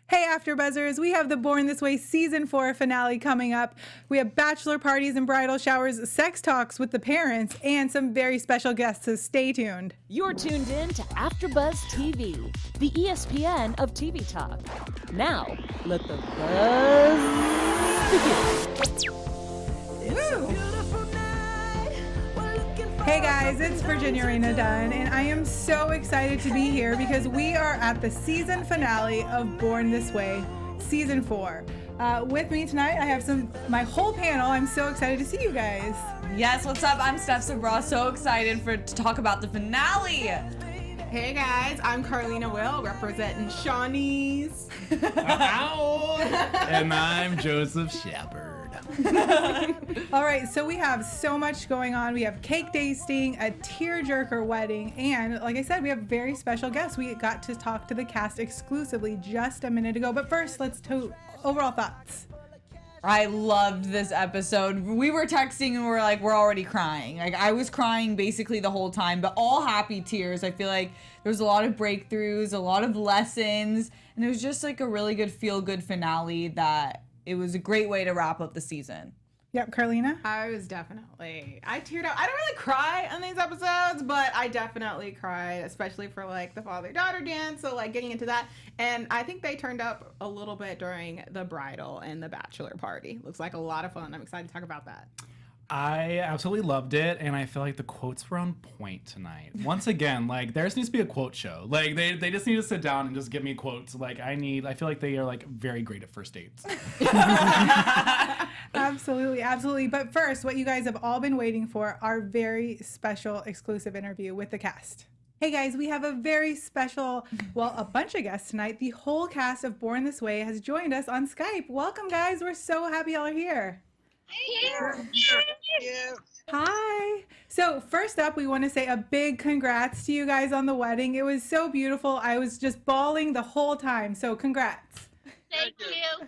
Hey AfterBuzzers, we have the Born This Way Season 4 finale coming up. We have bachelor parties and bridal showers, sex talks with the parents, and some very special guests, so stay tuned. You're tuned in to AfterBuzz TV, the ESPN of TV talk. Now, let the buzz begin. Woo! Hey guys, it's Virginia Reyna-Dunne, and I am so excited to be here because we are at the season finale of Born This Way, Season 4. With me tonight, I have my whole panel. I'm so excited to see you guys. Yes, what's up? I'm Steph Sabraw, so excited to talk about the finale. Hey guys, I'm Carlina Will, representing Shawnees. And I'm Joseph Shepard. All right, so we have so much going on. We have cake tasting, a tearjerker wedding, and like I said, we have very special guests. We got to talk to the cast exclusively just a minute ago. But first, let's overall thoughts. I loved this episode. We were texting and we're already crying. Like, I was crying basically the whole time, but all happy tears. I feel like there was a lot of breakthroughs, a lot of lessons, and it was just like a really good feel-good finale that it was a great way to wrap up the season. Yep, Carlina? I teared up. I don't really cry on these episodes, but I definitely cried, especially for like the father-daughter dance, so like getting into that. And I think they turned up a little bit during the bridal and the bachelor party. Looks like a lot of fun. I'm excited to talk about that. I absolutely loved it, and I feel like the quotes were on point tonight. Once again, like, there just needs to be a quote show. Like, they just need to sit down and just give me quotes. Like, I feel like they are, like, very great at first dates. Absolutely, absolutely. But first, what you guys have all been waiting for, our very special exclusive interview with the cast. Hey guys, we have a very special, a bunch of guests tonight. The whole cast of Born This Way has joined us on Skype. Welcome, guys. We're so happy y'all are here. Hi. So first up, we want to say a big congrats to you guys on the wedding. It was so beautiful. I was just bawling the whole time. So congrats. Thank you.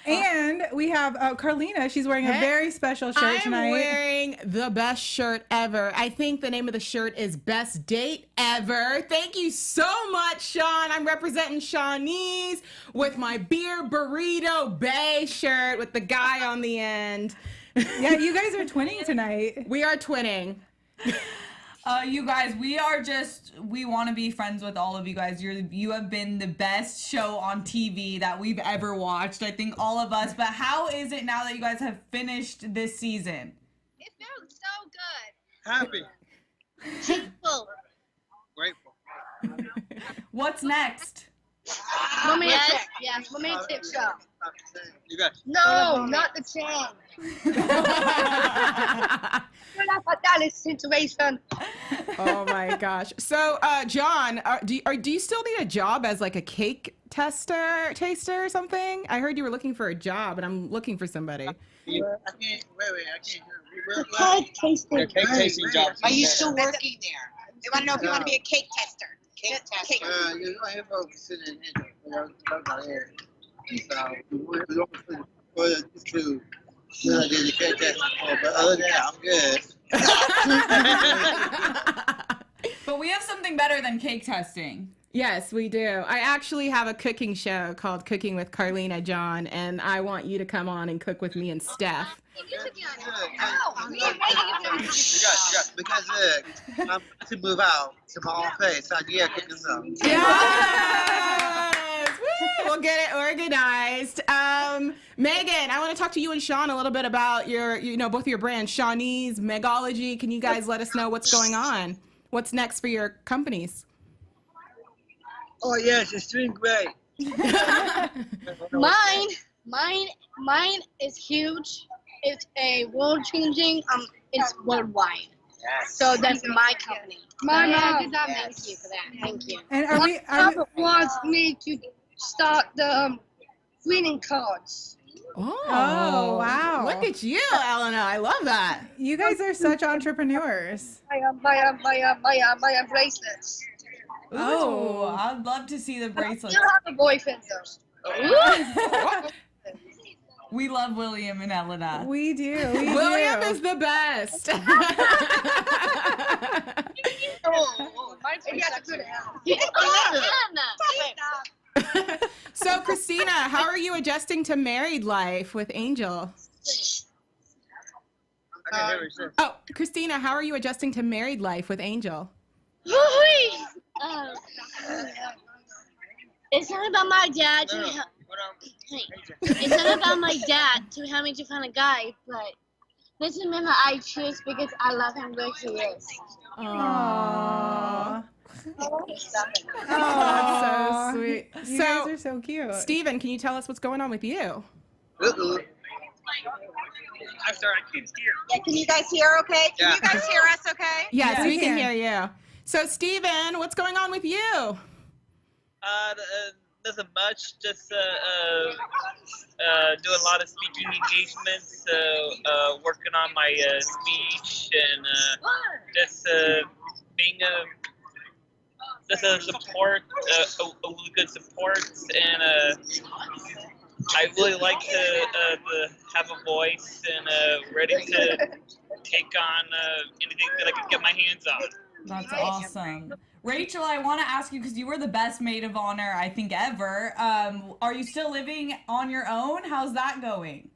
And we have Carlina. She's wearing a very special shirt tonight. I'm wearing the best shirt ever. I think the name of the shirt is Best Date Ever. Thank you so much, Sean. I'm representing Shawnees with my Beer Burrito Bay shirt with the guy on the end. Yeah, you guys are twinning tonight. We are twinning. You guys, we want to be friends with all of you guys. You have been the best show on TV that we've ever watched, I think all of us. But how is it now that you guys have finished this season? It feels so good. Happy. Grateful. Grateful. What's next? Want me to tip? Yes, want me to tip show? You guys. No, not the chain. We're not about that situation. Oh my gosh. So, John, do you still need a job as like a cake taster or something? I heard you were looking for a job, and I'm looking for somebody. I can't hear. Cake tasting. The cake tasting job. Are you still working there? They want to know if you want to be a cake tester. Cake tester. You know, I have a Cristina and Angel. So, I did the cake testing for, but other than that, I'm good. But we have something better than cake testing. Yes, we do. I actually have a cooking show called Cooking with Carlina, John, and I want you to come on and cook with me and Steph. You guys, because I'm about to move out to my own place. So yeah, cooking some. Yes! Woo! We'll get it organized. Megan, I want to talk to you and Sean a little bit about both of your brands, Shawnees, Megology. Can you guys let us know what's going on? What's next for your companies? Oh yes, it's doing great. Mine is huge. It's a world-changing. It's worldwide. Yes. So that's my company. My mom. Good job. Yes. Thank you for that. Thank you. And My mom wants me to start the greeting cards. Oh, wow. Look at you, Elena. I love that. You guys are such entrepreneurs. My bracelets. Oh, I'd love to see the I bracelets. still have a boyfriend though. We love William and Elena. We do. William is the best. Oh, mine's pretty good. Christina, how are you adjusting to married life with Angel? Oh, Christina, how are you adjusting to married life with Angel? It's not about my dad to it's not about my dad to help me to find a guy, but this is man that I choose because I love him where he is. Aww. Oh, that's so sweet. You guys are so cute. Steven, can you tell us what's going on with you? I'm sorry, I can't hear. Yeah, can you guys hear okay? Can you guys hear us okay? Yes, Yeah, we we can can. hear you. So, Steven, what's going on with you? Nothing much. Just doing a lot of speaking engagements. Working on my speech and just being just a support, a really good support, and I really like to have a voice and ready to take on anything that I can get my hands on. That's awesome. Rachel, I want to ask you, because you were the best maid of honor, I think, ever. Are you still living on your own? How's that going?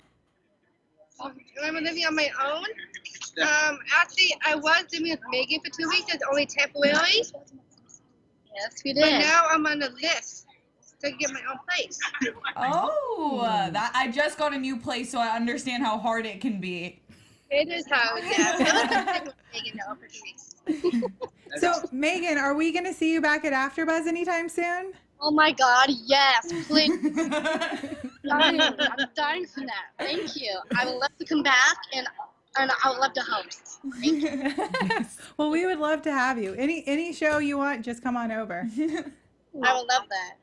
I'm living on my own. Actually, I was living with Megan for 2 weeks. It's only temporary. Yes, we did. But now I'm on the list to get my own place. Oh, that I just got a new place, so I understand how hard it can be. It is hard, yeah. I was living with Megan now for 2 weeks. So, Megan, are we going to see you back at AfterBuzz anytime soon? Oh my God, yes, please. I'm dying for that. Thank you. I would love to come back, and I would love to host. Thank you. Well, we would love to have you. Any show you want, just come on over. I would love that.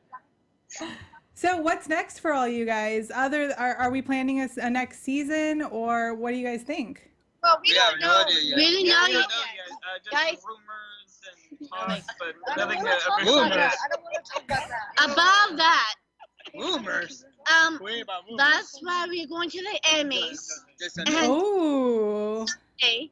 So, what's next for all you guys? Are we planning a next season, or what do you guys think? Well, we have don't no know. idea yet. Really Yeah, not we yet. don't know yet. Just Guys. rumors and talks, but I don't nothing want to talk ever. about that. I don't want to talk about that. About that, Rumors. We ain't about rumors. that's why we're going to the Emmys. Just And Oh, okay,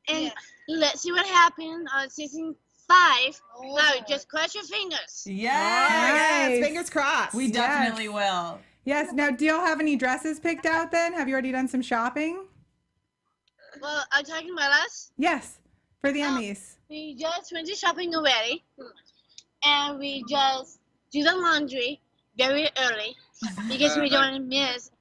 and let's see what happens on season 5. Now, just cross your fingers. Yes. Nice. Fingers crossed. We definitely will. yes. Now, do y'all have any dresses picked out then? Have you already done some shopping? Well, are you talking about us? Yes, for the Emmys. We just went to shopping already, and we just do the laundry very early because we don't want to miss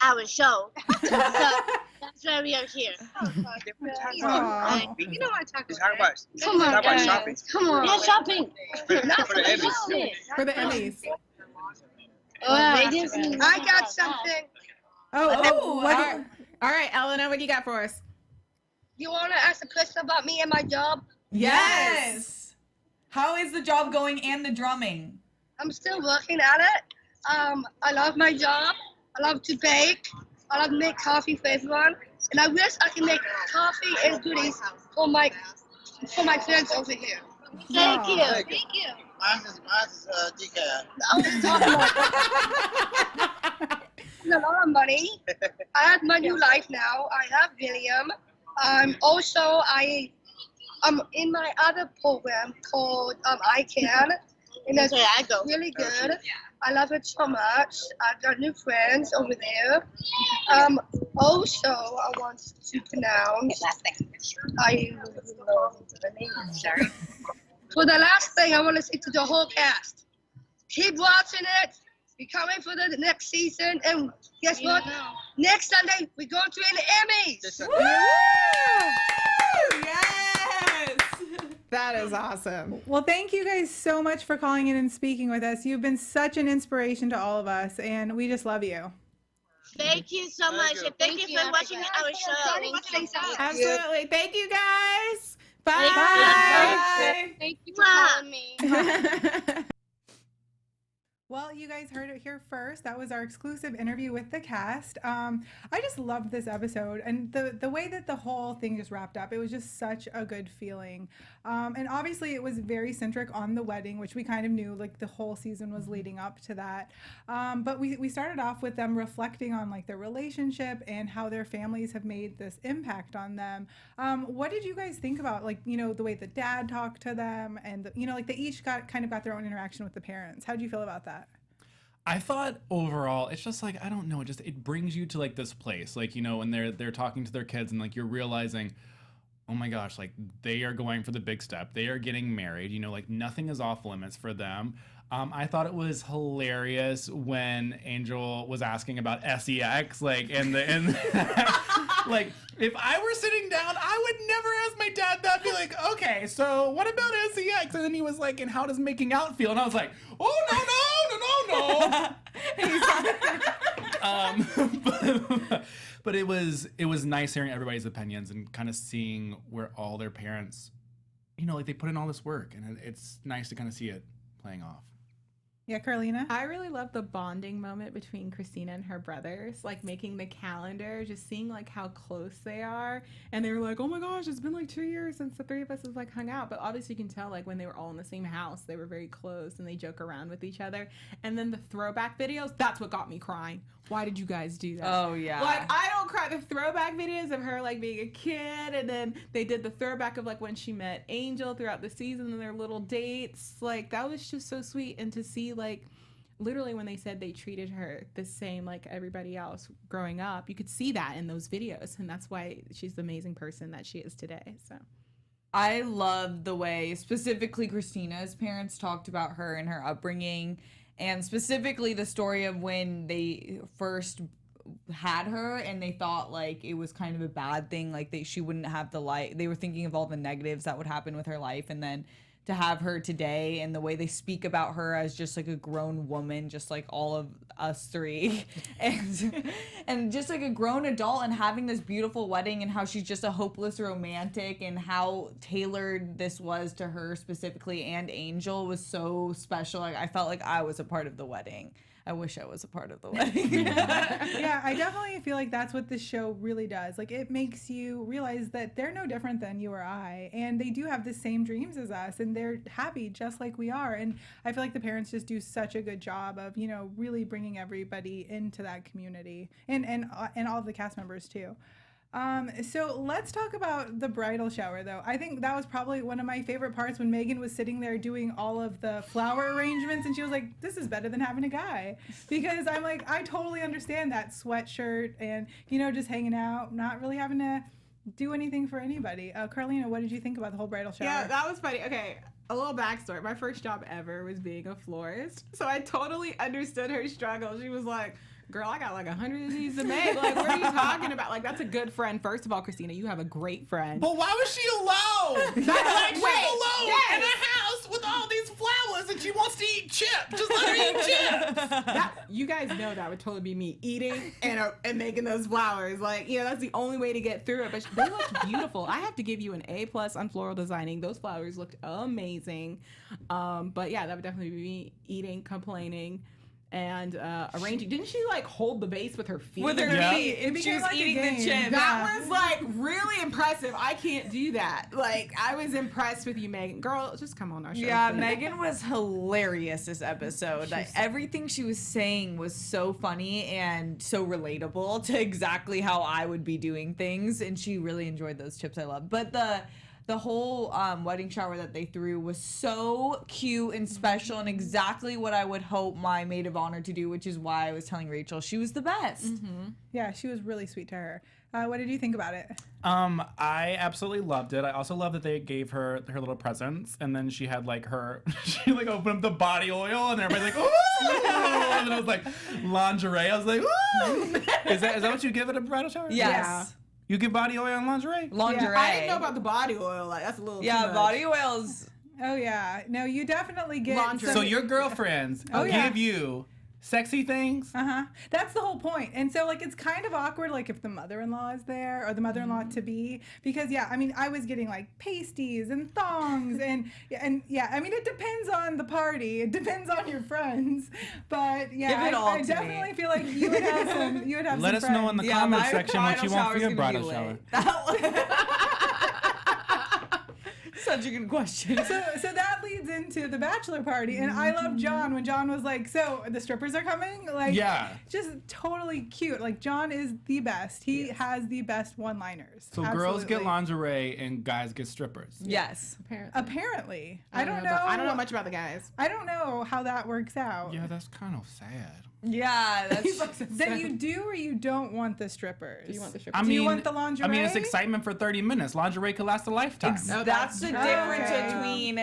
our show. So that's why we are here. Aw. You know what I'm talking Talk about Come on, talk about guys. shopping. Come on. Yeah, shopping. For the Emmys. For the Emmys. I got something. Oh, what? All right, Elena, what do you got for us? You want to ask a question about me and my job? Yes. How is the job going and the drumming? I'm still working at it. I love my job. I love to bake. I love to make coffee for everyone. And I wish I could make coffee and goodies for my friends over here. Thank you. Aw. Thank you. Mine's decaf. I was talking about a lot of money. I have my new life now. I have William. I'm in my other program called I Can, and it's really good. I love it so much. I've got new friends over there. Also, I want to pronounce. For the last thing, I want to say to the whole cast: keep watching it. Be coming for the next season, and guess what? Next Sunday we're going to the Emmys. Yes. That is awesome. Well, thank you guys so much for calling in and speaking with us. You've been such an inspiration to all of us, and we just love you. Thank you so much, and thank you for watching our show. Absolutely. Thank you, guys. Bye. Bye. Thank you for calling me. Well, you guys heard it here first. That was our exclusive interview with the cast. I just loved this episode, and the way that the whole thing just wrapped up, it was just such a good feeling. And obviously it was very centric on the wedding, which we kind of knew, like the whole season was leading up to that. But we started off with them reflecting on like their relationship and how their families have made this impact on them. What did you guys think about, like, you know, the way the dad talked to them, and like they each got their own interaction with the parents? How do you feel about that? I thought overall, it's just like, I don't know, it brings you to like this place, like, you know, when they're talking to their kids and like you're realizing, oh my gosh, like they are going for the big step. They are getting married, you know, like nothing is off limits for them. I thought it was hilarious when Angel was asking about sex, like, and like, if I were sitting down, I would never ask my dad that. Be like, okay, so what about sex? And then he was like, and how does making out feel? And I was like, oh no. But it was nice hearing everybody's opinions and kind of seeing where all their parents, you know, like they put in all this work, and it's nice to kind of see it playing off. Yeah, Carlina? I really love the bonding moment between Cristina and her brothers, like making the calendar, just seeing like how close they are. And they were like, oh my gosh, it's been like 2 years since the three of us has like hung out. But obviously you can tell like when they were all in the same house, they were very close and they joke around with each other. And then the throwback videos, that's what got me crying. Why did you guys do that? Oh, yeah. Like, I don't cry. The throwback videos of her, like, being a kid, and then they did the throwback of, like, when she met Angel throughout the season and their little dates. Like, that was just so sweet. And to see, like, literally when they said they treated her the same like everybody else growing up, you could see that in those videos. And that's why she's the amazing person that she is today, so. I love the way specifically Christina's parents talked about her and her upbringing, and specifically the story of when they first had her and they thought like it was kind of a bad thing, like she wouldn't have the life. They were thinking of all the negatives that would happen with her life, and then to have her today and the way they speak about her as just like a grown woman, just like all of us three, and just like a grown adult, and having this beautiful wedding, and how she's just a hopeless romantic, and how tailored this was to her specifically, and Angel was so special. Like, I felt like I was a part of the wedding. I wish I was a part of the wedding. Yeah, I definitely feel like that's what this show really does. Like, it makes you realize that they're no different than you or I, and they do have the same dreams as us, and they're happy just like we are. And I feel like the parents just do such a good job of, you know, really bringing everybody into that community, and all of the cast members too. So let's talk about the bridal shower, though. I think that was probably one of my favorite parts, when Megan was sitting there doing all of the flower arrangements, and she was like, this is better than having a guy. Because I'm like, I totally understand that sweatshirt and, you know, just hanging out, not really having to do anything for anybody. Carlina, what did you think about the whole bridal shower? Yeah, that was funny. Okay, a little backstory. My first job ever was being a florist, so I totally understood her struggle. She was like, girl, I got like 100 of these to make. Like, what are you talking about? Like, that's a good friend. First of all, Cristina, you have a great friend. But why was she alone? She's alone yes. in a house with all these flowers, and she wants to eat chips. Just let her eat chips. You guys know that would totally be me eating and making those flowers. Like, you know, that's the only way to get through it. But they looked beautiful. I have to give you an A+ on floral designing. Those flowers looked amazing. But yeah, that would definitely be me eating, complaining, and arranging. Didn't she like hold the vase with her feet? With her feet. It She was became like a eating the game. chips. That was like really impressive. I can't do that. Like, I was impressed with you, Megan. Girl, just come on our show. Yeah, please. Megan was hilarious this episode. Like, everything she was saying was so funny and so relatable to exactly how I would be doing things, and she really enjoyed those chips. I love. But the whole wedding shower that they threw was so cute and special, and exactly what I would hope my maid of honor to do, which is why I was telling Rachel she was the best. Mm-hmm. Yeah, she was really sweet to her. What did you think about it? I absolutely loved it. I also love that they gave her little presents, and then she had like she like opened up the body oil, and everybody's like, ooh! And then it was like lingerie. I was like, ooh! Is that what you give at a bridal shower? Yes. Yeah. You give body oil and lingerie? Lingerie. I didn't know about the body oil. Like, that's a little too much. body oils. Oh yeah, no, you definitely get Lingerie. So your girlfriends give you sexy things? That's the whole point. And so like it's kind of awkward, like if the mother-in-law is there or the mother-in-law to be, because yeah, I mean I was getting like pasties and thongs and yeah, I mean it depends on the party, it depends on your friends, but yeah, I definitely feel like you would have some. Let us know in the comment section what you want for your bridal shower. So such a good question. So that leads into the bachelor party, and I love John when John was like, "So the strippers are coming?" Like, just totally cute. Like John is the best. He has the best one-liners. So girls get lingerie and guys get strippers. Yes, apparently. I don't know. I don't know much about the guys. I don't know how that works out. Yeah, that's kind of sad. Yeah, that's then you do or you don't want the strippers. Do you want the strippers? I mean, do you want the lingerie? I mean, it's excitement for 30 minutes. Lingerie could last a lifetime. That's the difference between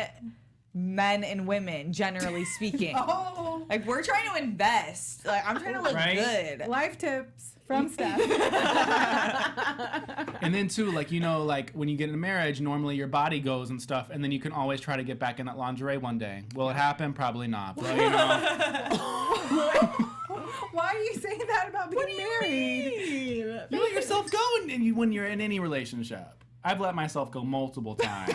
men and women, generally speaking. Like, we're trying to invest. Like, I'm trying to look good. Life tips from Steph. And then too, like, you know, like when you get in a marriage, normally your body goes and stuff, and then you can always try to get back in that lingerie one day. Will it happen? Probably not. But you know. Why are you saying that about being married? You let yourself go when you're in any relationship. I've let myself go multiple times.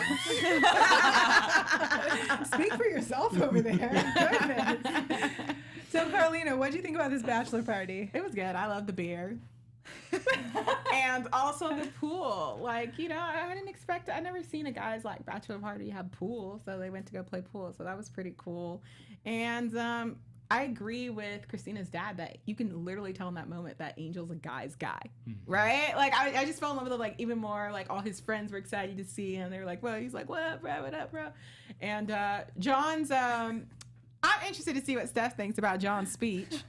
Speak for yourself over there. Goodness. So, Carlina, what do you think about this bachelor party? It was good. I love the beer. And also the pool. Like, you know, I didn't expect I never seen a guy's like bachelor party have pool, so they went to go play pool. So that was pretty cool. And I agree with Christina's dad that you can literally tell in that moment that Angel's a guy's guy, right? Like, I just fell in love with him, like, even more. Like, all his friends were excited to see him. They were like, well, he's like, what up, bro? What up, bro? And John's, I'm interested to see what Steph thinks about John's speech.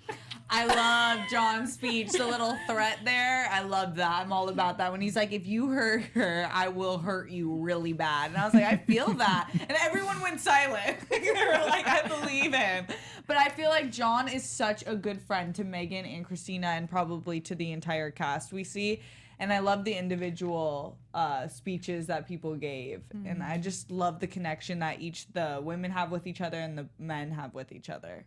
I love John's speech, the little threat there. I love that. I'm all about that. When he's like, if you hurt her, I will hurt you really bad. And I was like, I feel that. And everyone went silent. They were like, I believe him. But I feel like John is such a good friend to Megan and Cristina and probably to the entire cast we see. And I love the individual speeches that people gave. And I just love the connection that the women have with each other and the men have with each other.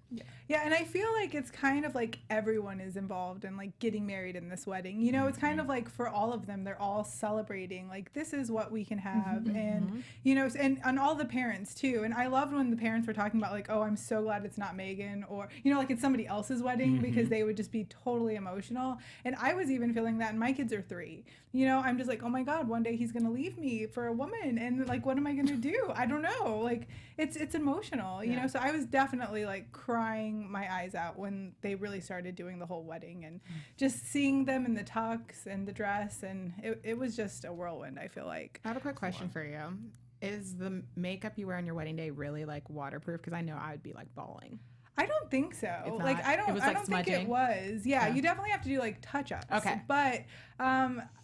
Yeah, and I feel like it's kind of like everyone is involved in like getting married in this wedding. You know, it's kind of like for all of them, they're all celebrating like this is what we can have. And, you know, and all the parents too. And I loved when the parents were talking about like, oh, I'm so glad it's not Megan, or, you know, like it's somebody else's wedding, because they would just be totally emotional. And I was even feeling that, and my kids are 3. You know, I'm just like, oh my God, one day he's gonna leave me for a woman, and like, what am I gonna do? I don't know. Like, it's emotional, you know. So I was definitely like crying my eyes out when they really started doing the whole wedding, and just seeing them in the tux and the dress, and it was just a whirlwind. I feel like. I have a quick question for you. Is the makeup you wear on your wedding day really like waterproof? Because I know I would be like bawling. I don't think so. It's Like not? I don't. It was, I like, don't think smudging? it was. Yeah, you definitely have to do like touch-ups. Okay.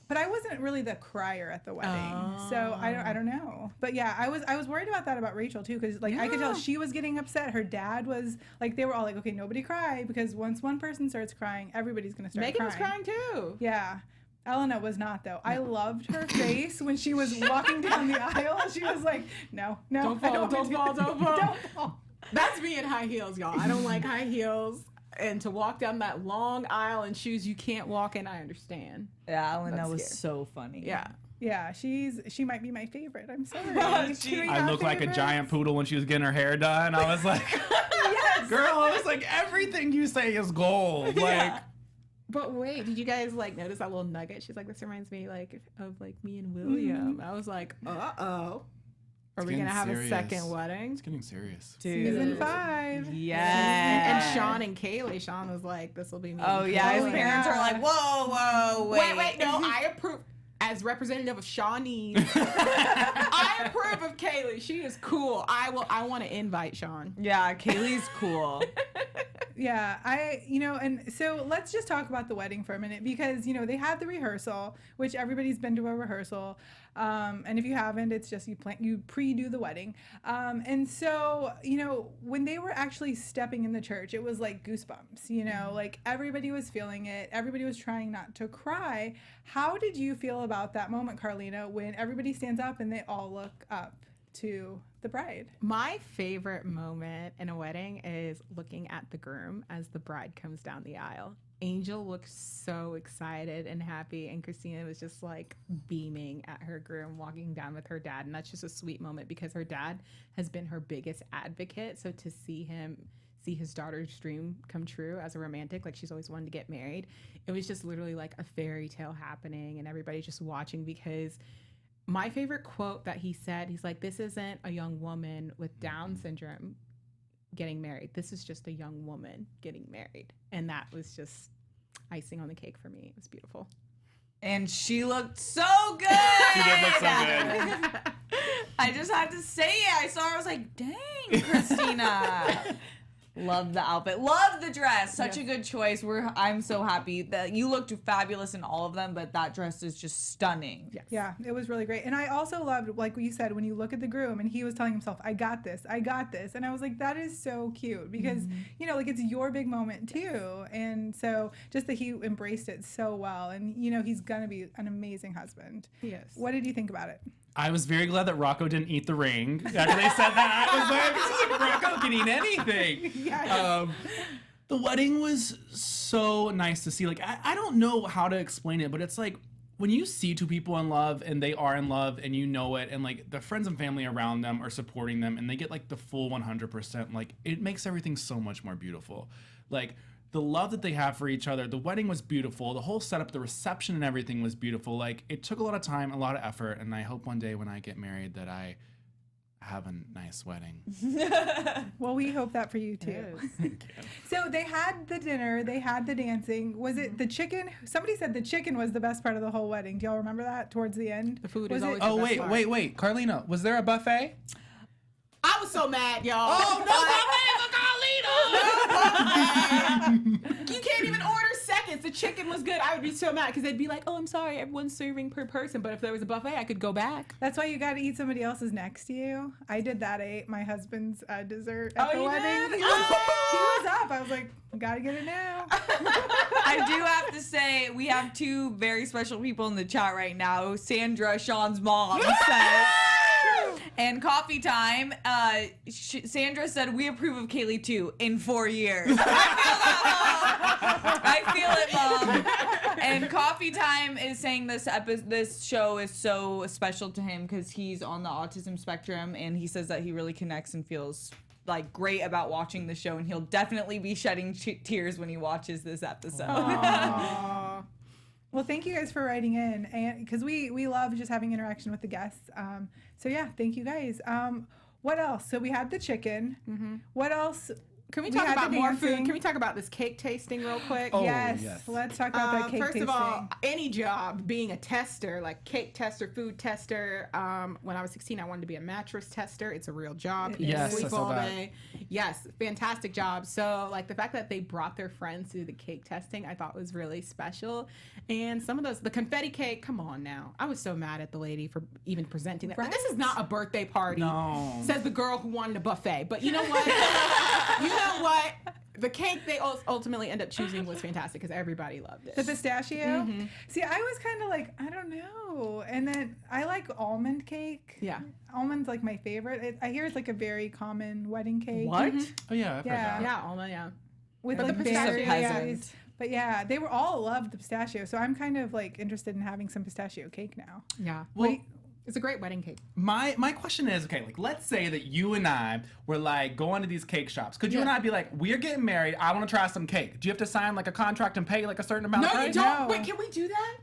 But I wasn't really the crier at the wedding, so I don't know. But yeah, I was worried about that about Rachel too, because like I could tell she was getting upset. Her dad was like, they were all like, okay, nobody cry, because once one person starts crying, everybody's gonna start Megan crying. was crying too. Yeah. Elena was not, though. I loved her face when she was walking down the aisle. She was like, no, Don't fall, don't fall, don't fall. Don't fall. That's me in high heels, y'all. I don't like high heels. And to walk down that long aisle in shoes you can't walk in, I understand. Yeah, Elena That's was scary. so funny. Yeah. Yeah, she might be my favorite. I'm sorry. I looked like a giant poodle when she was getting her hair done. I was like, Yes. girl, I was like, everything you say is gold. Like, But wait, did you guys like notice that little nugget? She's like, this reminds me like of like me and William. I was like, uh-oh. Are we gonna have a second wedding? It's getting serious. Dude. Season 5. Yes. And Sean and Kaylee. Sean was like, this will be me. Oh and yeah, his Kaylee. parents are like, whoa, Wait, no, I approve. As representative of Shawnee, I approve of Kaylee. She is cool. I want to invite Sean. Yeah, Kaylee's cool. Yeah, and so let's just talk about the wedding for a minute, because, you know, they had the rehearsal, which everybody's been to a rehearsal. And if you haven't, it's just you pre-do the wedding. And so, you know, when they were actually stepping in the church, it was like goosebumps, you know, like everybody was feeling it. Everybody was trying not to cry. How did you feel about that moment, Carlina, when everybody stands up and they all look up to the bride? My favorite moment in a wedding is looking at the groom as the bride comes down the aisle. Angel looked so excited and happy, and Cristina was just like beaming at her groom walking down with her dad. And that's just a sweet moment, because her dad has been her biggest advocate. So to see his daughter's dream come true as a romantic, like she's always wanted to get married, it was just literally like a fairy tale happening, and everybody just watching, because my favorite quote that he said, he's like, this isn't a young woman with Down syndrome getting married. This is just a young woman getting married. And that was just icing on the cake for me. It was beautiful. And she looked so good. She did look so good. I just had to say it. I saw her. I was like, dang, Christina. Love the outfit. Love the dress. Such a good choice. I'm so happy that you looked fabulous in all of them, but that dress is just stunning. Yes. Yeah, it was really great. And I also loved, like you said, when you look at the groom and he was telling himself, I got this. And I was like, that is so cute because, you know, like it's your big moment too. And so just that he embraced it so well. And, you know, he's going to be an amazing husband. Yes. What did you think about it? I was very glad that Rocco didn't eat the ring. After they said that, I was like, Rocco can eat anything. Yes. The wedding was so nice to see. Like, I don't know how to explain it, but it's like when you see two people in love and they are in love and you know it, and like the friends and family around them are supporting them and they get like the full 100%, like it makes everything so much more beautiful. Like, the love that they have for each other. The wedding was beautiful. The whole setup, the reception and everything was beautiful. Like, it took a lot of time, a lot of effort, and I hope one day when I get married that I have a nice wedding. Well, we hope that for you too. So they had the dinner, they had the dancing. Was it the chicken? Somebody said the chicken was the best part of the whole wedding. Do y'all remember that towards the end? The food was is always Oh, the best part. wait. Carlina, was there a buffet? I was so mad, y'all. Oh, no buffet for Carlina! You can't even order seconds. The chicken was good. I would be so mad because they'd be like, oh, I'm sorry, everyone's serving per person. But if there was a buffet, I could go back. That's why you got to eat somebody else's next to you. I did that. I ate my husband's dessert at the you wedding. did? He was up. I was like, gotta get it now. I do have to say, we have two very special people in the chat right now. Sandra, Sean's mom, said. And coffee time, Sandra said, we approve of Kaylee too in 4 years. I feel it, Mom. And coffee time is saying this show is so special to him because he's on the autism spectrum, and he says that he really connects and feels like great about watching the show, and he'll definitely be shedding tears when he watches this episode. Well, thank you guys for writing in, and because we love just having interaction with the guests. So yeah, thank you guys. What else? So we had the chicken. What else? Can we We talk had about the more dancing. food? Can we talk about this cake tasting real quick? Oh, yes. yes. Let's talk about that cake First tasting. of all, any job, being a tester, like cake tester, food tester. When I was 16, I wanted to be a mattress tester. It's a real job. People Yes, I sleep saw all that. day. Yes, fantastic job. So, like the fact that they brought their friends to the cake testing, I thought was really special. And some of the confetti cake. Come on now, I was so mad at the lady for even presenting that. Right? This is not a birthday party. No. Says the girl who wanted a buffet. But you know what? You know what? The cake they ultimately end up choosing was fantastic because everybody loved it. The pistachio. See, I was kind of like, I don't know. And then I like almond cake. Yeah. Almond's like my favorite. I hear it's like a very common wedding cake. What? Oh, yeah, I've heard Yeah. that. Yeah, almond, yeah. With But like the pistachio, berries. But yeah, they were all loved the pistachio. So I'm kind of like interested in having some pistachio cake now. Yeah. Well, It's a great wedding cake. my question is, okay, like let's say that you and I were like going to these cake shops. Could you and I be like, we're getting married, I want to try some cake. Do you have to sign like a contract and pay like a certain amount of No, price? you don't. No. Wait, can we do that?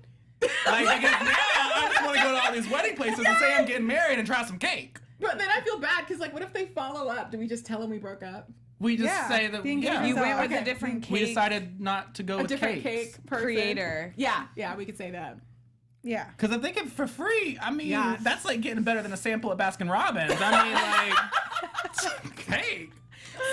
Like, because now I just want to go to all these wedding places and say I'm getting married and try some cake. But then I feel bad because, like, what if they follow up? Do we just tell them we broke up? We just Yeah, say that the engagement You So, went with okay. a different cake we decided not to go A with different cakes. cake person. creator. Yeah, we could say that. Yeah. Because if they get for free, I mean, Yes. that's like getting better than a sample at Baskin Robbins. I mean, like, cake.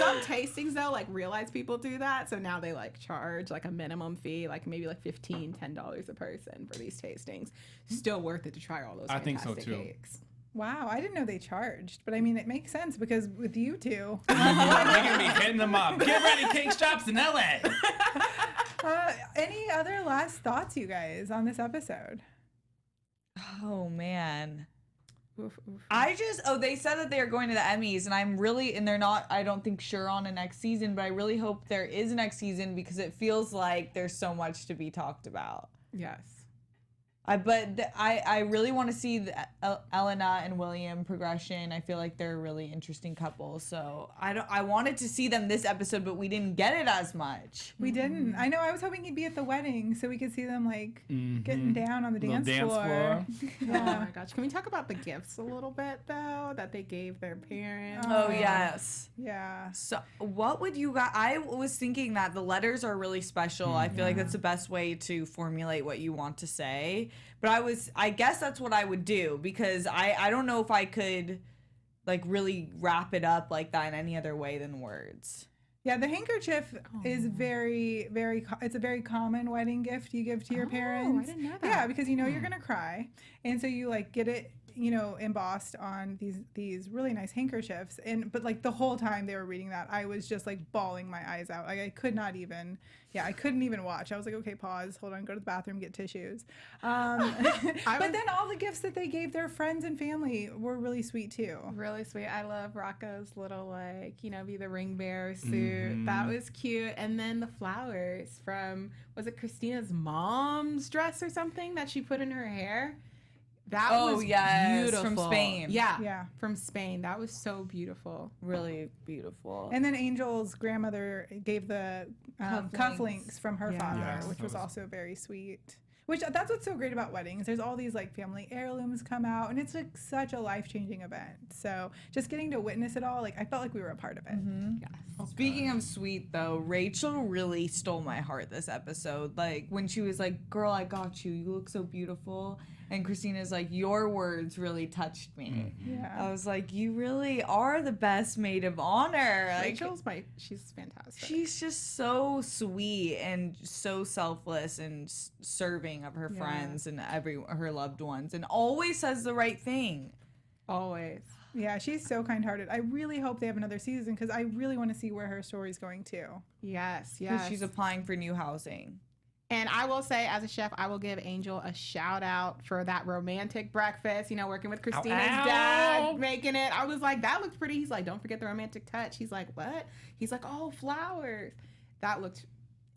Some tastings, though, like, realize people do that. So now they, like, charge, like, a minimum fee, like, maybe, like, $10 a person for these tastings. Still worth it to try all those I think so, fantastic too. cakes. Wow, I didn't know they charged, but I mean, it makes sense because with you two. We're going to be hitting them up. Get ready, cake shops in LA. Any other last thoughts, you guys, on this episode? Oh, man. Oof, oof. They said that they are going to the Emmys, and they're not, I don't think, sure on a next season, but I really hope there is a next season because it feels like there's so much to be talked about. Yes. I really want to see the Elena and William progression. I feel like they're a really interesting couple. So I wanted to see them this episode, but we didn't get it as much. We didn't. I know. I was hoping he'd be at the wedding so we could see them like getting down on the dance floor. Oh my gosh. Can we talk about the gifts a little bit though that they gave their parents? Oh yes. Yeah. So what would you guys? I was thinking that the letters are really special. I feel like that's the best way to formulate what you want to say. But I guess that's what I would do, because I don't know if I could like really wrap it up like that in any other way than words. Yeah, the handkerchief is it's a very common wedding gift you give to your parents. I didn't know that. Yeah, because you know you're gonna cry, and so you like get it, you know, embossed on these really nice handkerchiefs. But like the whole time they were reading that, I was just like bawling my eyes out. Like I couldn't even watch. I was like, okay, pause, hold on, go to the bathroom, get tissues. But then all the gifts that they gave their friends and family were really sweet too. Really sweet. I love Rocco's little like, you know, be the ring bearer suit. That was cute. And then the flowers from, was it Christina's mom's dress or something that she put in her hair? That was beautiful. From Spain. Yeah, from Spain. That was so beautiful. Really beautiful. And then Angel's grandmother gave the cufflinks from her father, Yes, which that was was- also very sweet. Which that's what's so great about weddings. There's all these like family heirlooms come out, and it's like such a life-changing event. So just getting to witness it all, like I felt like we were a part of it. Speaking of sweet though, Rachel really stole my heart this episode. Like when she was like, "Girl, I got you. You look so beautiful." And Christina's like, "Your words really touched me." Yeah. I was like, "You really are the best maid of honor." Like, She's fantastic. she's just so sweet and so selfless and serving of her friends and her loved ones, and always says the right thing. Always. Yeah, she's so kind-hearted. I really hope they have another season because I really want to see where her story's going to. Yes, 'Cause yes. she's applying for new housing. And I will say, as a chef, I will give Angel a shout out for that romantic breakfast, you know, working with Christina's dad, making it. I was like, that looks pretty. He's like, don't forget the romantic touch. He's like, what? He's like, oh, flowers. That looked,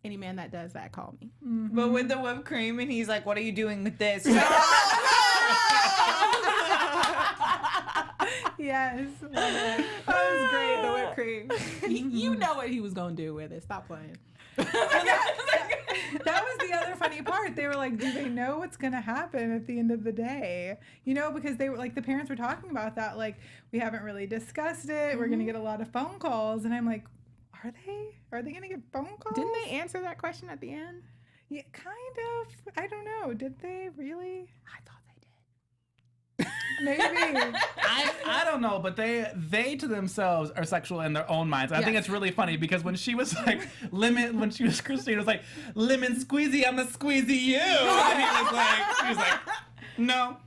any man that does that, call me. But with the whipped cream, and he's like, "What are you doing with this?" Yes. That was great, the whipped cream. You know what he was going to do with it. Stop playing. That was the other funny part. They were like, do they know what's going to happen at the end of the day? You know, because they were like, the parents were talking about that. Like, we haven't really discussed it. We're going to get a lot of phone calls. And I'm like, are they? Are they going to get phone calls? Didn't they answer that question at the end? Yeah, kind of. I don't know. Did they really? I thought they did. Maybe. I don't know, but they to themselves are sexual in their own minds. I think it's really funny because when she was like Christine was like, "Lemon squeezy, I'ma squeezy you," and she was like, no,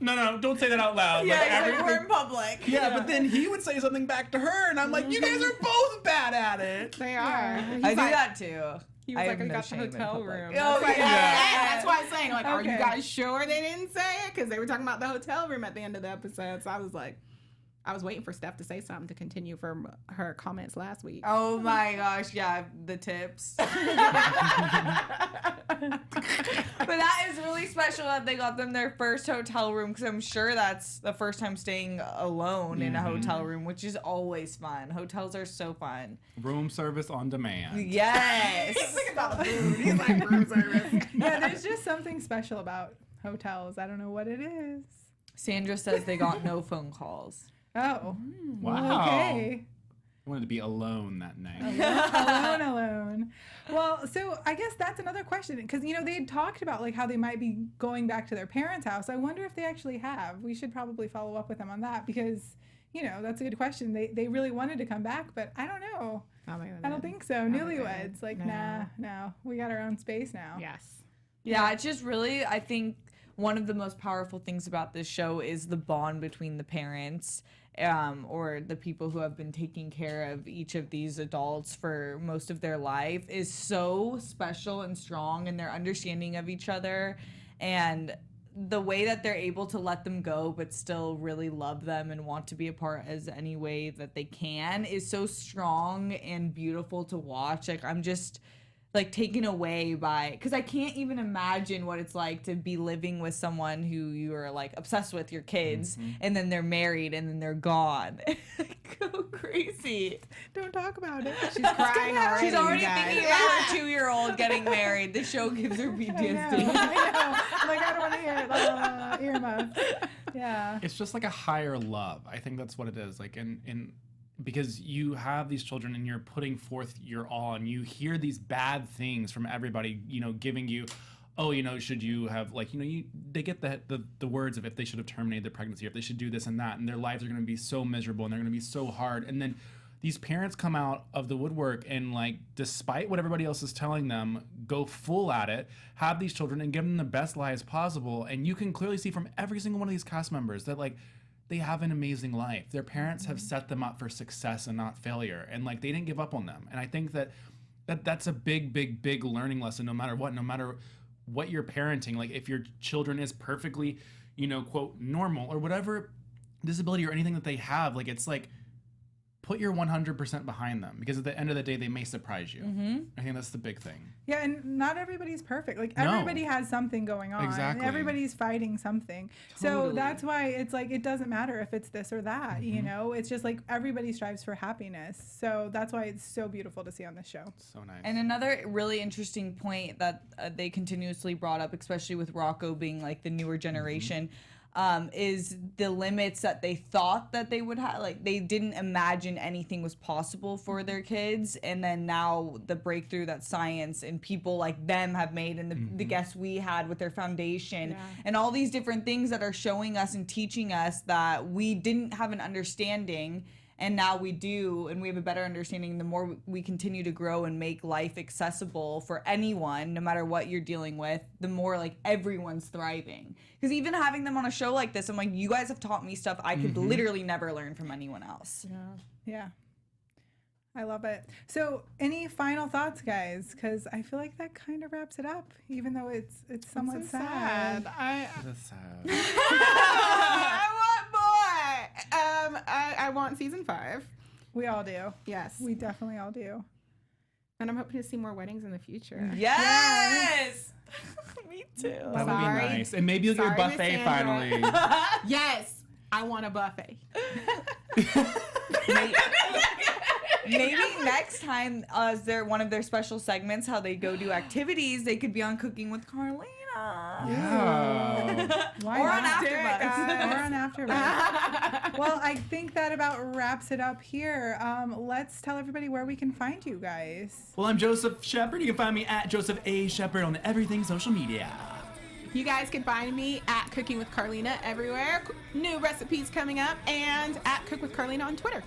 don't say that out loud. Yeah, like, we're in public. Yeah, but then he would say something back to her, and I'm like, you guys are both bad at it. They are. I do that too. He was I like, have I no got the shame in hotel public. room. Oh, That's yeah. That's why I'm saying, like, are you Okay. guys sure they didn't say it? Because they were talking about the hotel room at the end of the episode. So I was like, I was waiting for Steph to say something to continue from her comments last week. Oh my gosh, yeah, the tips. But that is really special that they got them their first hotel room, because I'm sure that's the first time staying alone in a hotel room, which is always fun. Hotels are so fun. Room service on demand. Yes. Think about the food. He's like, room service. Yeah, there's just something special about hotels. I don't know what it is. Sandra says they got no phone calls. Oh. Wow. Okay. I wanted to be alone that night. alone. Well, so I guess that's another question, because you know they had talked about like how they might be going back to their parents' house. I wonder if they actually have. We should probably follow up with them on that, because you know that's a good question. They really wanted to come back, but I don't know. I don't think so. Newlyweds, like no, we got our own space now. Yes. Yeah, it's just really, I think one of the most powerful things about this show is the bond between the parents, or the people who have been taking care of each of these adults for most of their life, is so special and strong, and their understanding of each other, and the way that they're able to let them go but still really love them and want to be a part as any way that they can is so strong and beautiful to watch. Like, I'm just like taken away by, because I can't even imagine what it's like to be living with someone who you are like obsessed with, your kids, and then they're married and then they're gone. Go crazy. Don't talk about it. She's crying already. She's already you guys. thinking about her 2-year-old getting married. The show gives her I PTSD. know. I'm like, I don't want to hear it. Earmuffs. Yeah. It's just like a higher love. I think that's what it is. Like in because you have these children and you're putting forth your all, and you hear these bad things from everybody, you know, giving you, oh, you know, should you have, like, you know, they get the words of if they should have terminated their pregnancy, or if they should do this and that, and their lives are going to be so miserable and they're going to be so hard. And then these parents come out of the woodwork and, like, despite what everybody else is telling them, go full at it, have these children and give them the best lives possible. And you can clearly see from every single one of these cast members that, like, they have an amazing life. Their parents have set them up for success and not failure. And, like, they didn't give up on them. And I think that's a big learning lesson, no matter what you're parenting. Like, if your children is perfectly, you know, quote, normal or whatever disability or anything that they have, like, it's like, put your 100% behind them, because at the end of the day, they may surprise you. I think that's the big thing. Yeah, and not everybody's perfect. Like, No. everybody has something going on. Exactly. Everybody's fighting something. So Totally. that's why it's like, it doesn't matter if it's this or that, you know? It's just like everybody strives for happiness. So that's why it's so beautiful to see on this show. So nice. And another really interesting point that they continuously brought up, especially with Rocco being like the newer generation, is the limits that they thought that they would have. Like, they didn't imagine anything was possible for their kids, and then now the breakthrough that science and people like them have made, and the guests we had with their foundation, and all these different things that are showing us and teaching us that we didn't have an understanding, and now we do, and we have a better understanding. The more we continue to grow and make life accessible for anyone, no matter what you're dealing with, the more like everyone's thriving. Because even having them on a show like this, I'm like, you guys have taught me stuff I could literally never learn from anyone else. Yeah. I love it. So any final thoughts, guys? Because I feel like that kind of wraps it up, even though it's somewhat So sad. That's sad. I want more. I want season 5. We all do. Yes. We definitely all do. And I'm hoping to see more weddings in the future. Yes! Me too. That would Sorry. be nice. And maybe you'll get a Sorry, Miss buffet Sandra. finally. Yes. I want a buffet. Maybe next time, as one of their special segments, how they go do activities, they could be on Cooking with Carlina. Yeah. Why Or on not? AfterBuzz. Or on AfterBuzz. Well, I think that about wraps it up here. Let's tell everybody where we can find you guys. Well, I'm Joseph Shepard. You can find me at Joseph A. Shepard on everything social media. You guys can find me at Cooking with Carlina everywhere. New recipes coming up, and at Cook with Carlina on Twitter.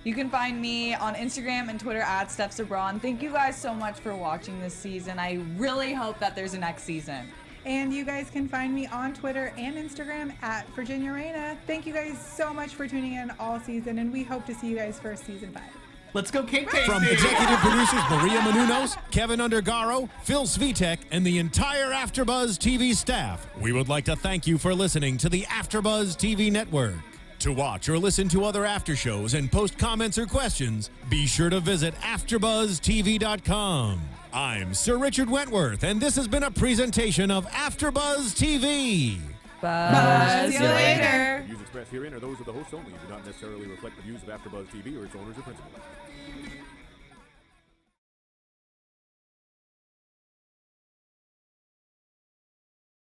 You can find me on Instagram and Twitter at Steph Sabraw. And thank you guys so much for watching this season. I really hope that there's a next season. And you guys can find me on Twitter and Instagram at Virginia Reyna. Thank you guys so much for tuning in all season, and we hope to see you guys for season 5. Let's go cake tasting. From executive producers Maria Menounos, Kevin Undergaro, Phil Svitek, and the entire AfterBuzz TV staff, we would like to thank you for listening to the AfterBuzz TV network. To watch or listen to other after shows and post comments or questions, be sure to visit AfterBuzzTV.com. I'm Sir Richard Wentworth, and this has been a presentation of AfterBuzz TV. Buzz. See you later. Views expressed herein are those of the hosts only and do not necessarily reflect the views of AfterBuzz TV or its owners or principals.